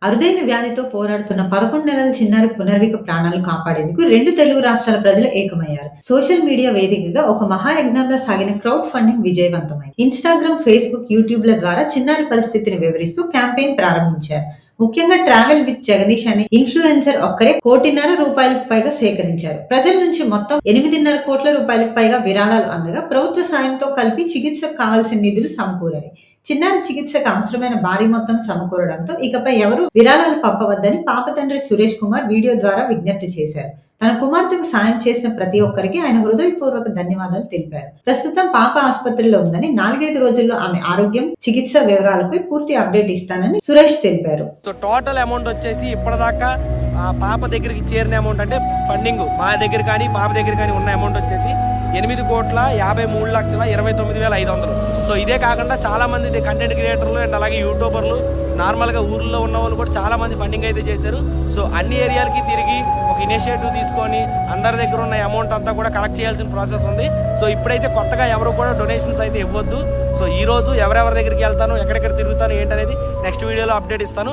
అరుదైన వ్యాధితో పోరాడుతున్న 11 నెలల చిన్నారి పునర్విక ప్రాణాలు కాపాడేందుకు 2 తెలుగు రాష్ట్రాల ప్రజలు ఏకమయ్యారు. సోషల్ మీడియా వేదికగా ఒక మహాయజ్ఞంలా సాగిన క్రౌడ్ ఫండింగ్ విజయవంతమైంది. ఇన్‌స్టాగ్రామ్, ఫేస్‌బుక్, యూట్యూబ్‌ల ద్వారా చిన్నారి పరిస్థితిని వివరిస్తూ క్యాంపెయిన్ ప్రారంభించారు. ముఖ్యంగా ట్రావెల్ విత్ జగదీష్ అనే ఇన్‌ఫ్లుయెన్సర్ ఒక్కరే ₹1,50,00,000 పైగా సేకరించారు. ప్రజల నుంచి మొత్తం ₹8.5 కోట్ల పైగా విరాళాలు అందగా ప్రభుత్వ సాయంతో కలిపి చికిత్సకు కావాల్సిన నిధులు సమకూరాయి. చిన్నారి చికిత్సకు అవసరమైన భారీ మొత్తం సమకూరడంతో ఇకపై ఎవరూ విరాళాలు పంపవద్దని పాప తండ్రి సురేష్ కుమార్ వీడియో ద్వారా విజ్ఞప్తి చేశారు. తన కుమార్తెకు సాయం చేసిన ప్రతి ఒక్కరికి ఆయన హృదయపూర్వక ధన్యవాదాలు తెలిపారు. ప్రస్తుతం పాప ఆసుపత్రిలో ఉందని, 4-5 రోజుల్లో ఆమె ఆరోగ్యం, చికిత్స వివరాలపై పూర్తి అప్డేట్ ఇస్తానని సురేష్ తెలిపారు. టోటల్ అమౌంట్ వచ్చేసి ఇప్పటిదాకా పాప దగ్గరికి చేరిన అమౌంట్ అంటే ఫండింగ్ మా దగ్గర కానీ పాప దగ్గర కానీ ఉన్న అమౌంట్ వచ్చేసి 8,53,29,500. సో ఇదే కాకుండా చాలా మంది కంటెంట్ క్రియేటర్లు అండ్ అలాగే యూట్యూబర్లు, నార్మల్గా ఊర్లో ఉన్న వాళ్ళు కూడా చాలా మంది ఫండింగ్ అయితే చేశారు. సో అన్ని ఏరియాలకి తిరిగి ఒక ఇనిషియేటివ్ తీసుకొని అందరి దగ్గర ఉన్న అమౌంట్ అంతా కూడా కలెక్ట్ చేయాల్సిన ప్రాసెస్ ఉంది. సో ఇప్పుడైతే కొత్తగా ఎవరు కూడా డొనేషన్స్ అయితే ఇవ్వద్దు. సో ఈ రోజు ఎవరెవరి దగ్గరికి వెళ్తాను, ఎక్కడెక్కడ తిరుగుతాను ఏంటనేది నెక్స్ట్ వీడియోలో అప్డేట్ ఇస్తాను.